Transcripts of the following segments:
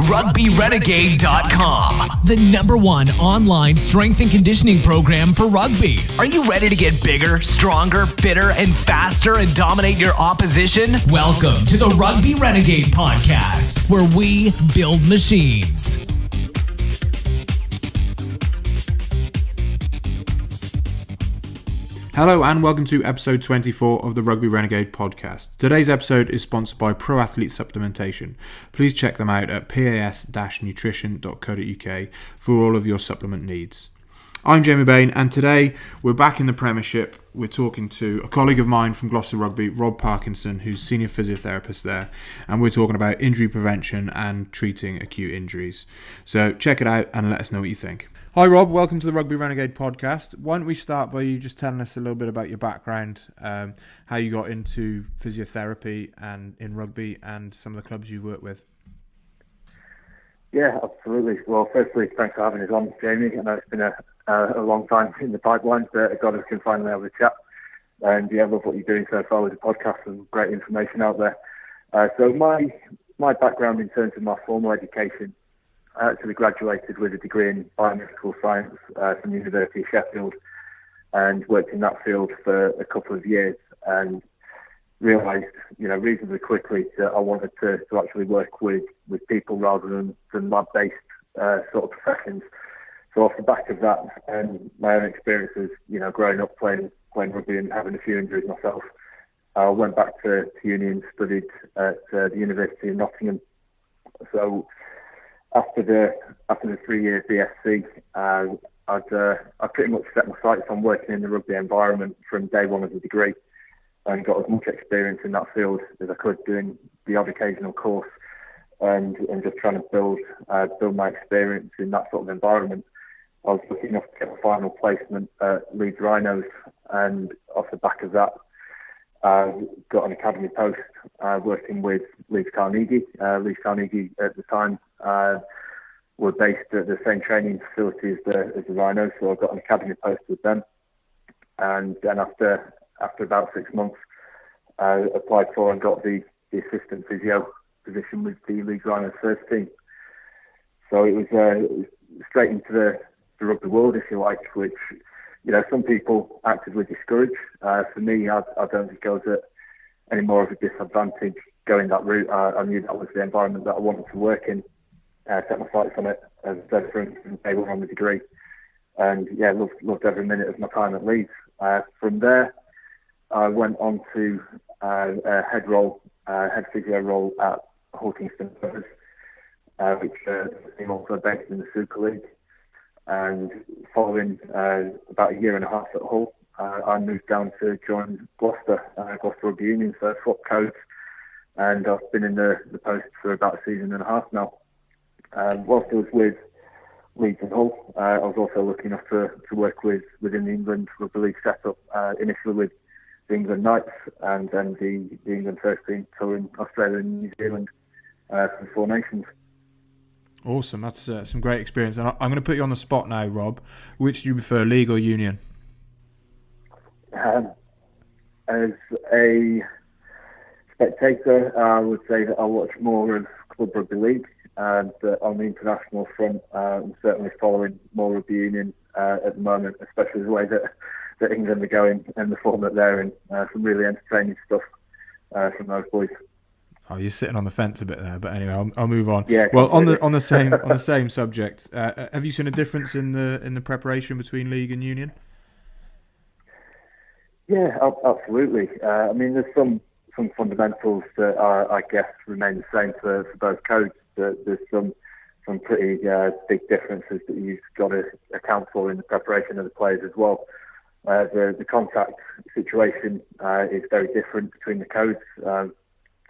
RugbyRenegade.com, the #1 online strength and conditioning program for rugby. Are you ready to get bigger, stronger, fitter, and faster and dominate your opposition? Welcome to the Rugby Renegade podcast, where we build machines. Hello and welcome to episode 24 of the Rugby Renegade podcast. Today's episode is sponsored by Pro Athlete Supplementation. Please check them out at pas-nutrition.co.uk for all of your supplement needs. I'm Jamie Bain, and today we're back in the Premiership. We're talking to a colleague of mine from Gloucester Rugby, Rob Parkinson, who's senior physiotherapist there, and we're talking about injury prevention and treating acute injuries. So check it out and let us know what you think. Hi Rob, welcome to the Rugby Renegade podcast. Why don't we start by you just telling us a little bit about your background, how you got into physiotherapy and in rugby, and some of the clubs you've worked with. Yeah, absolutely. Well, firstly, thanks for having us on, Jamie. I know it's been a long time in the pipeline, but God, we can finally have a chat. And yeah, I love what you're doing so far with the podcast and great information out there. So my background in terms of my formal education, I actually graduated with a degree in biomedical science from the University of Sheffield and worked in that field for a couple of years and realised, reasonably quickly that I wanted to actually work with people rather than lab-based sort of professions. So off the back of that and my own experiences, growing up playing rugby and having a few injuries myself, I went back to uni and studied at the University of Nottingham. So after the 3-year BSc, I pretty much set my sights on working in the rugby environment from day one of the degree, and got as much experience in that field as I could, doing the odd occasional course and just trying to build my experience in that sort of environment. I was lucky enough to get a final placement at Leeds Rhinos, and off the back of that, got an academy post working with Leeds Carnegie. Leeds Carnegie at the time were based at the same training facility as the Rhinos, so I got an academy post with them. And then after about 6 months, I applied for and got the assistant physio position with the Leeds Rhinos first team. So it was straight into the rugby world, if you like, which some people actively discourage. For me, I don't think I was at any more of a disadvantage going that route. I knew that was the environment that I wanted to work in. Set my sights on it, as I said, from day one on the degree. And yeah, loved every minute of my time at Leeds. From there, I went on to a head physio role at Hawkinston, which is also based in the Super League. And following about a year and a half at Hull, I moved down to join Gloucester Rugby Union, so swap codes, and I've been in the post for about a season and a half now. Whilst I was with Leeds and Hull, I was also lucky enough to work within the England Rugby League setup, initially with the England Knights and then the England first team touring Australia and New Zealand for the Four Nations. Awesome, that's some great experience. And I'm going to put you on the spot now, Rob. Which do you prefer, league or union? As a spectator, I would say that I watch more of Club Rugby League, but on the international front, I'm certainly following more Rugby Union at the moment, especially the way that England are going and the form that they're in. Some really entertaining stuff from those boys. Oh, you're sitting on the fence a bit there, but anyway, I'll move on. Yeah, well, on the same subject, have you seen a difference in the preparation between league and union? Yeah, absolutely. I mean, there's some fundamentals that I guess remain the same for both codes. There's some pretty big differences that you've got to account for in the preparation of the players as well. The contact situation is very different between the codes,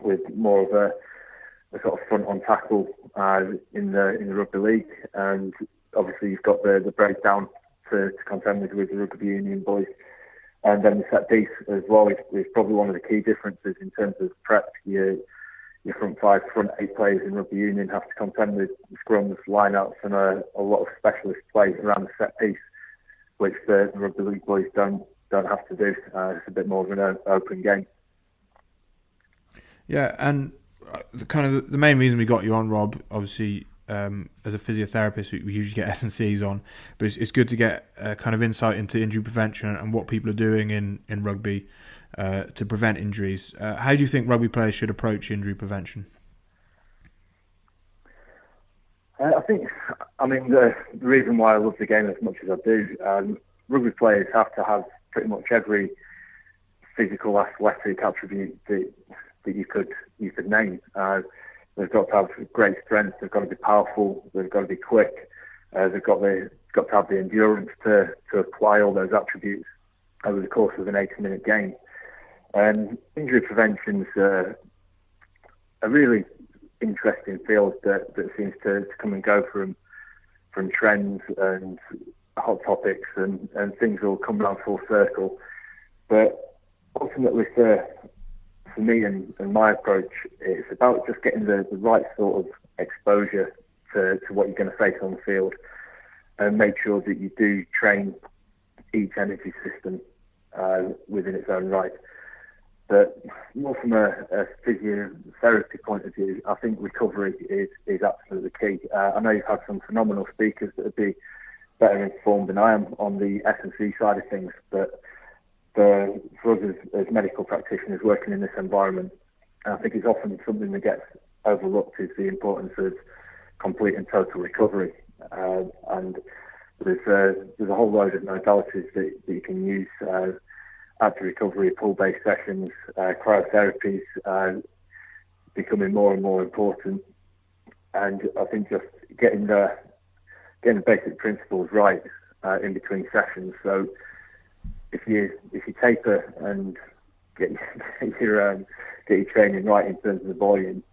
with more of a sort of front on tackle in the rugby league, and obviously you've got the breakdown to contend with the rugby union boys, and then the set piece as well is probably one of the key differences in terms of prep. Your front 5, front 8 players in rugby union have to contend with scrums, lineouts, and a lot of specialist play around the set piece, which the rugby league boys don't have to do. It's a bit more of an open game. Yeah, and the main reason we got you on, Rob, obviously, as a physiotherapist, we usually get S&Cs on, but it's good to get kind of insight into injury prevention and what people are doing in rugby to prevent injuries. How do you think rugby players should approach injury prevention? I mean, the reason why I love the game as much as I do, rugby players have to have pretty much every physical athletic attribute that you could name. They've got to have great strength. They've got to be powerful. They've got to be quick. They've got to have the endurance to apply all those attributes over the course of an 80-minute game. Injury prevention's a really interesting field that seems to come and go from trends and hot topics and things will come around full circle. But ultimately for me and my approach, it's about just getting the right sort of exposure to what you're going to face on the field and make sure that you do train each energy system within its own right. But more from a physiotherapy point of view, I think recovery is absolutely key. I know you've had some phenomenal speakers that would be better informed than I am on the S&C side of things, but for us as medical practitioners working in this environment, I think it's often something that gets overlooked is the importance of complete and total recovery. And there's a whole load of modalities that you can use. Active recovery, pool-based sessions, cryotherapies becoming more and more important. And I think just getting the basic principles right in between sessions. So if you taper and get your training right in terms of the volume,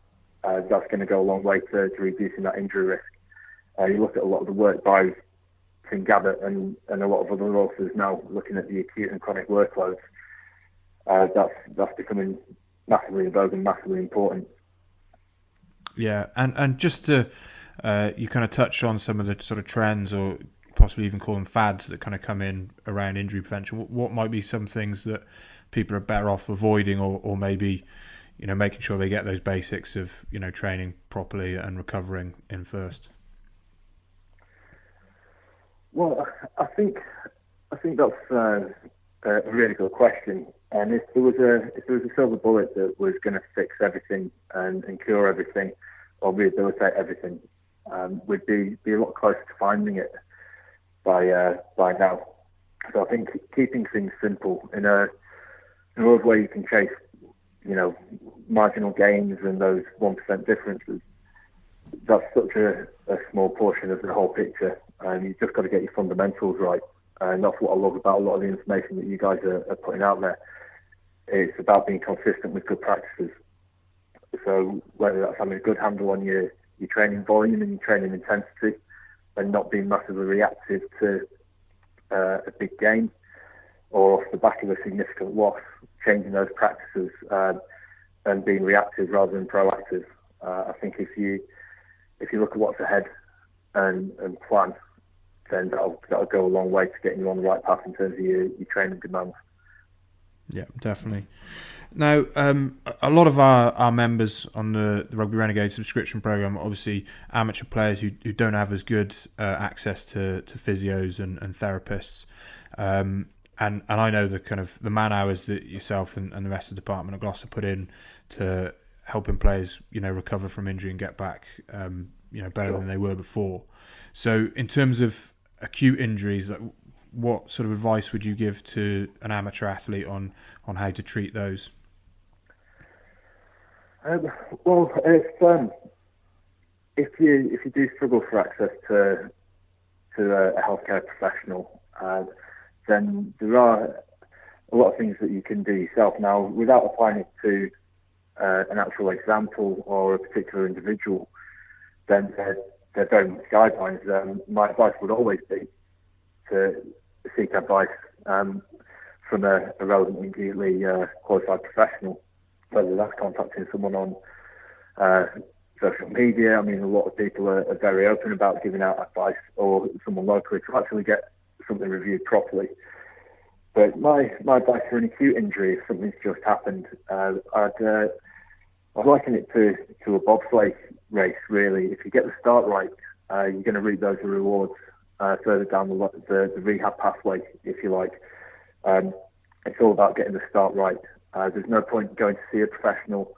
that's going to go a long way to reducing that injury risk. You look at a lot of the work by Tim Gabbett and a lot of other authors now looking at the acute and chronic workloads. That's becoming massively in vogue and massively important. Yeah, and just to you kind of touched on some of the sort of trends, or possibly even call them fads, that kind of come in around injury prevention. What might be some things that people are better off avoiding, or maybe making sure they get those basics of training properly and recovering in first? Well, I think that's a really good question. And if there was a silver bullet that was going to fix everything and cure everything or rehabilitate everything, we'd be a lot closer to finding it by now. So I think keeping things simple in a world where you can chase marginal gains and those 1% differences, that's such a small portion of the whole picture. And you've just got to get your fundamentals right. And that's what I love about a lot of the information that you guys are putting out there. It's about being consistent with good practices. So whether that's having a good handle on your training volume and your training intensity and not being massively reactive to a big game or off the back of a significant loss, changing those practices and being reactive rather than proactive. I think if you look at what's ahead and plan, then that'll go a long way to getting you on the right path in terms of your training demands. Yeah, definitely. Now, a lot of our members on the Rugby Renegade subscription program are obviously amateur players who don't have as good access to physios and therapists. And I know the man hours that yourself and the rest of the department at Gloucester put in to helping players, recover from injury and get back, better than they were before. So, in terms of acute injuries, what sort of advice would you give to an amateur athlete on how to treat those? Well, if you do struggle for access to a healthcare professional, then there are a lot of things that you can do yourself. Now, without applying it to an actual example or a particular individual, then they're very much guidelines. My advice would always be to seek advice from a relevant, immediately qualified professional, whether that's contacting someone on social media. I mean, a lot of people are very open about giving out advice, or someone locally to actually get something reviewed properly. But my advice for an acute injury, if something's just happened, I'd I liken it to a bobsleigh race, really. If you get the start right, you're going to reap those rewards further down the rehab pathway, if you like. It's all about getting the start right. There's no point going to see a professional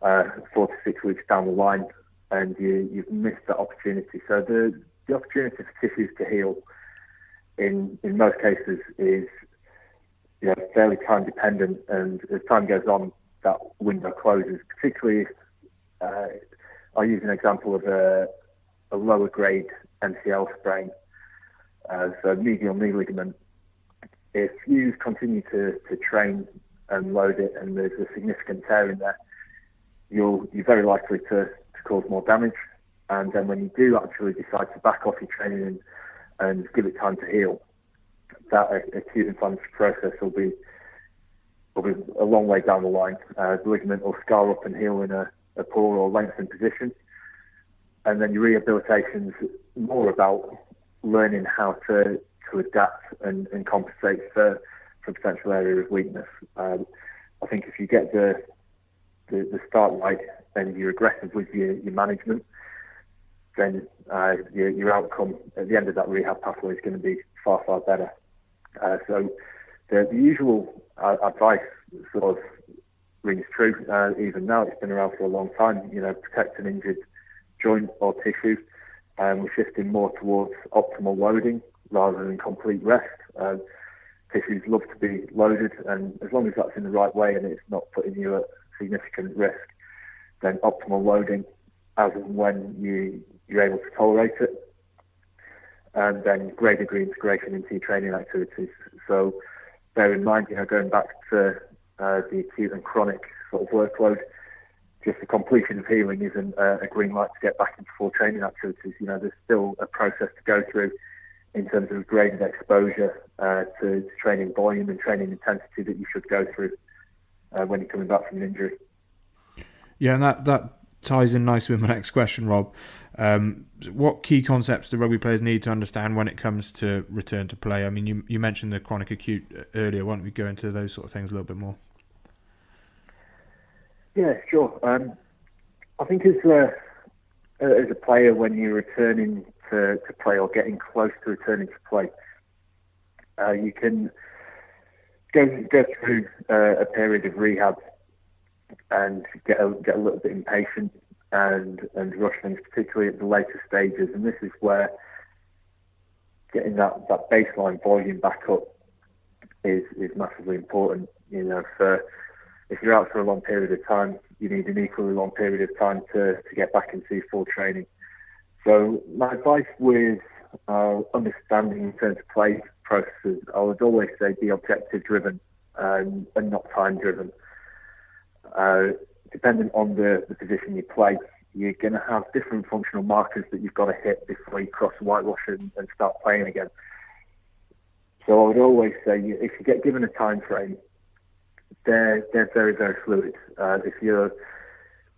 4 to 6 weeks down the line and you've missed that opportunity. So the opportunity for tissues to heal in most cases is fairly time dependent, and as time goes on, that window closes. Particularly, I'll use an example of a lower grade MCL sprain, so medial knee ligament. If you continue to train and load it, and there's a significant tear in there, you're very likely to cause more damage. And then when you do actually decide to back off your training and give it time to heal, that acute inflammatory process will be a long way down the line. The ligament will scar up and heal in a poor or lengthened position. And then your rehabilitation is more about learning how to adapt and compensate for potential area of weakness. I think if you get the start right and you're aggressive with your management, then your outcome at the end of that rehab pathway is going to be far, far better. So the usual advice sort of rings true. Even now, it's been around for a long time. Protect an injured joint or tissue. We're shifting more towards optimal loading rather than complete rest. Tissues love to be loaded, and as long as that's in the right way and it's not putting you at significant risk, then optimal loading as and when you're able to tolerate it, and then graded reintegration into your training activities. So bear in mind, going back to the acute and chronic sort of workload, just the completion of healing isn't a green light to get back into full training activities. There's still a process to go through in terms of graded exposure to training volume and training intensity that you should go through when you're coming back from an injury. Yeah, and that ties in nicely with my next question, Rob. What key concepts do rugby players need to understand when it comes to return to play? I mean, you mentioned the chronic acute earlier. Why don't we go into those sort of things a little bit more? Yeah, sure. I think as a player, when you're returning to play or getting close to returning to play, you can go through a period of rehab and get a little bit impatient and rush things, particularly at the later stages. And this is where getting that baseline volume back up is massively important. If you're out for a long period of time, you need an equally long period of time to get back into full training. So my advice with understanding return to play processes, I would always say be objective driven and not time driven. Depending on the position you play, you're going to have different functional markers that you've got to hit before you cross the whitewash and start playing again. So I would always say, if you get given a time frame, they're very, very fluid. If you're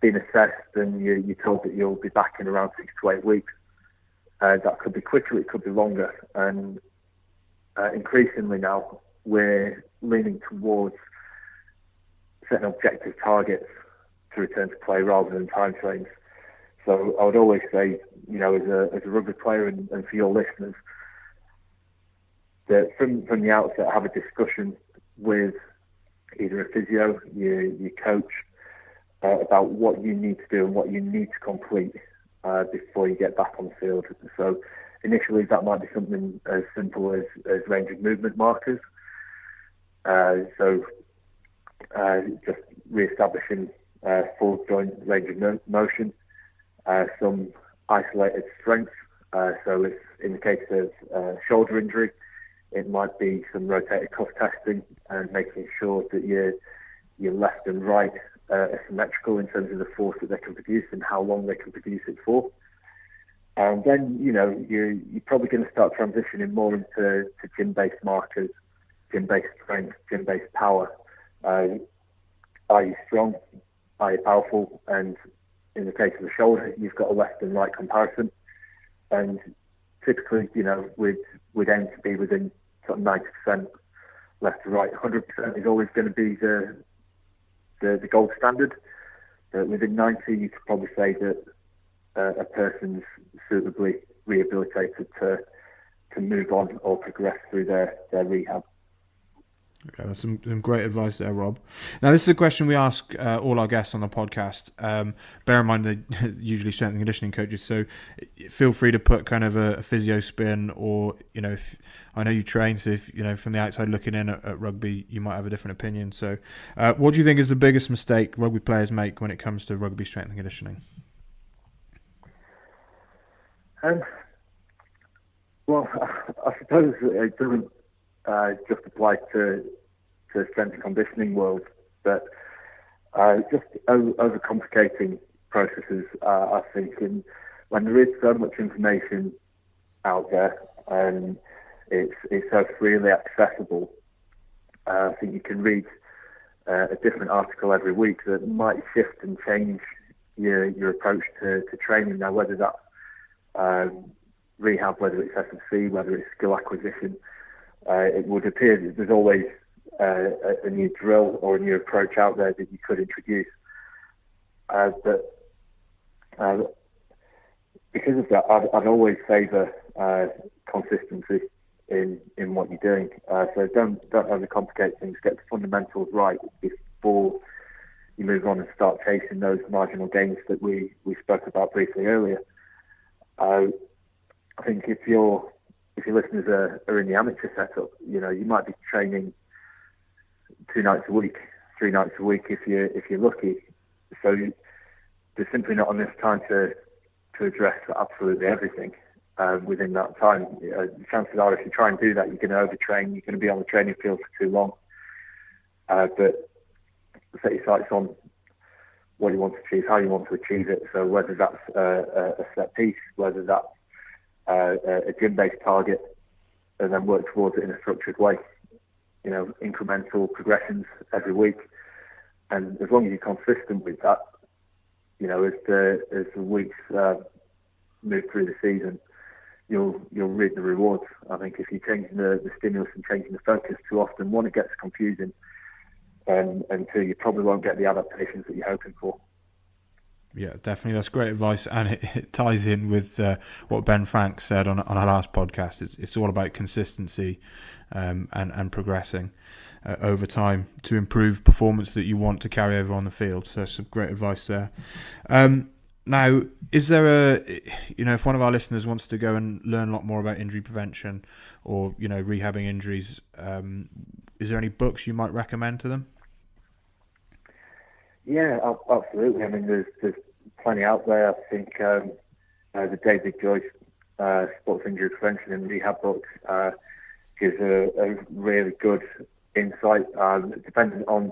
being assessed and you're told that you'll be back in around 6 to 8 weeks, that could be quicker, it could be longer. And increasingly now, we're leaning towards setting objective targets to return to play rather than time frames. So I would always say, as a rugby player and for your listeners, that from the outset, have a discussion with either a physio, your coach, about what you need to do and what you need to complete before you get back on the field. So initially, that might be something as simple as range of movement markers. Just re-establishing full joint range of motion, some isolated strength. So if in the case of shoulder injury, it might be some rotator cuff testing and making sure that your left and right are symmetrical in terms of the force that they can produce and how long they can produce it for. And then, you're probably going to start transitioning more into gym-based markers, gym-based strength, gym-based power. Are you strong? Are you powerful? And in the case of the shoulder, you've got a left and right comparison. And typically, we'd aim to be within sort of 90% left to right. 100% is always going to be the gold standard. But within 90, you could probably say that a person's suitably rehabilitated to move on or progress through their rehab. Okay, that's some great advice there, Rob. Now, this is a question we ask all our guests on the podcast. Bear in mind they're usually strength and conditioning coaches, so feel free to put kind of a physio spin, or if I know you train, so if from the outside looking in at rugby, you might have a different opinion. So, what do you think is the biggest mistake rugby players make when it comes to rugby strength and conditioning? Well, I suppose it doesn't just apply to strength and conditioning world, but just overcomplicating processes. I think, and when there is so much information out there and it's so freely accessible, I think you can read a different article every week that might shift and change your approach to training. Now, whether that's rehab, whether it's S&C, whether it's skill acquisition, it would appear that there's always a new drill or a new approach out there that you could introduce. But because of that, I'd always favour consistency in what you're doing. So don't overcomplicate things. Get the fundamentals right before you move on and start chasing those marginal gains that we spoke about briefly earlier. I think if your listeners are in the amateur setup, you might be training 2 nights a week, 3 nights a week if you're lucky. So there's simply not enough time to address absolutely everything within that time. The chances are, if you try and do that, you're going to overtrain. You're going to be on the training field for too long. But set your sights on what you want to achieve, how you want to achieve it. So whether that's a set piece, whether that's a gym-based target, and then work towards it in a structured way. Incremental progressions every week, and as long as you're consistent with that, as the weeks move through the season, you'll reap the rewards. I think if you're changing the stimulus and changing the focus too often, one, it gets confusing, and two, you probably won't get the adaptations that you're hoping for. Yeah, definitely. That's great advice, and it ties in with what Ben Frank said on our last podcast. It's all about consistency and progressing over time to improve performance that you want to carry over on the field. So some great advice there. Now, is there if one of our listeners wants to go and learn a lot more about injury prevention or rehabbing injuries, is there any books you might recommend to them? Yeah, absolutely. I mean, there's plenty out there. I think the David Joyce Sports Injury Prevention and Rehab book gives a really good insight, depending on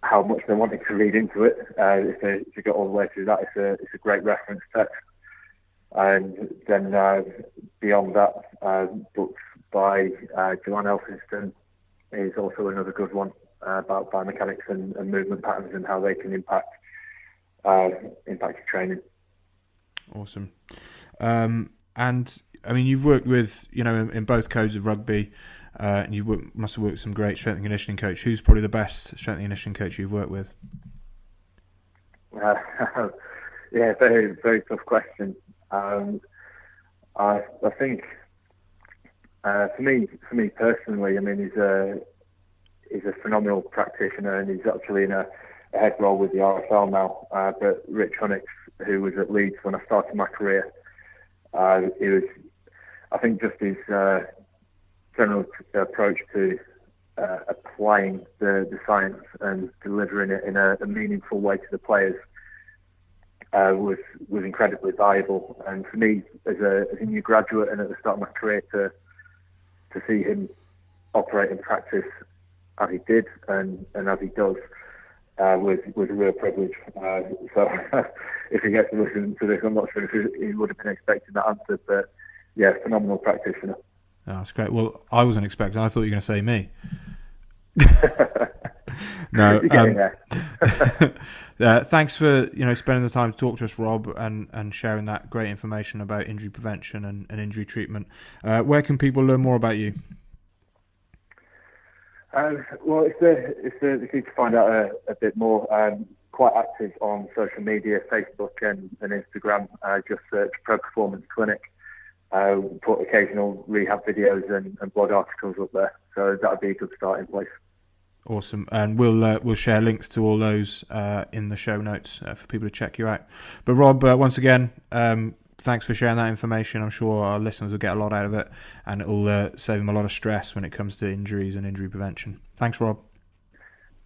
how much they're wanting to read into it. If they get all the way through that, it's a great reference text. And then beyond that, books by Joanne Elphinston is also another good one. About biomechanics and movement patterns and how they can impact your training. Awesome. And I mean, you've worked with in both codes of rugby, and you must have worked with some great strength and conditioning coach. Who's probably the best strength and conditioning coach you've worked with? Yeah, very very tough question. I think for me personally, I mean, he's a phenomenal practitioner, and he's actually in a head role with the RFL now. But Rich Hunnix, who was at Leeds when I started my career, he was, I think, just his general approach to applying the science and delivering it in a meaningful way to the players was incredibly valuable. And for me, as a new graduate and at the start of my career, to see him operate in practice as he did and as he does was a real privilege. So if he gets to listen to this, I'm not sure if he would have been expecting that answer, but yeah, phenomenal practitioner. Oh, that's great. Well, I wasn't expecting. I thought you were going to say me. No. Thanks for spending the time to talk to us, Rob, and sharing that great information about injury prevention and injury treatment. Where can people learn more about you? Well, it's the key to find out a bit more. quite active on social media, Facebook and Instagram. Just search Pro Performance Clinic. Put occasional rehab videos and blog articles up there. So that would be a good starting place. Awesome, and we'll share links to all those in the show notes for people to check you out. But Rob, once again, thanks for sharing that information. I'm sure our listeners will get a lot out of it, and it'll save them a lot of stress when it comes to injuries and injury prevention. Thanks, Rob.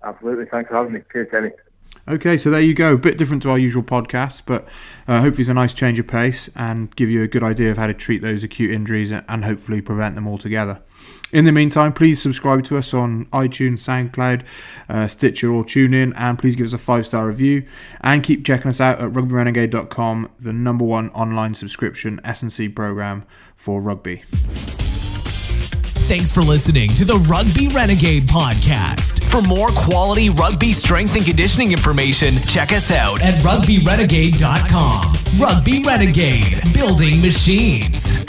Absolutely, thanks for having me. Cheers, Jamie. Okay, so there you go. A bit different to our usual podcast, but hopefully it's a nice change of pace and give you a good idea of how to treat those acute injuries and hopefully prevent them altogether. In the meantime, please subscribe to us on iTunes, SoundCloud, Stitcher or TuneIn, and please give us a 5-star review. And keep checking us out at rugbyrenegade.com, the #1 online subscription S&C program for rugby. Thanks for listening to the Rugby Renegade podcast. For more quality rugby strength and conditioning information, check us out at rugbyrenegade.com. Rugby Renegade, building machines.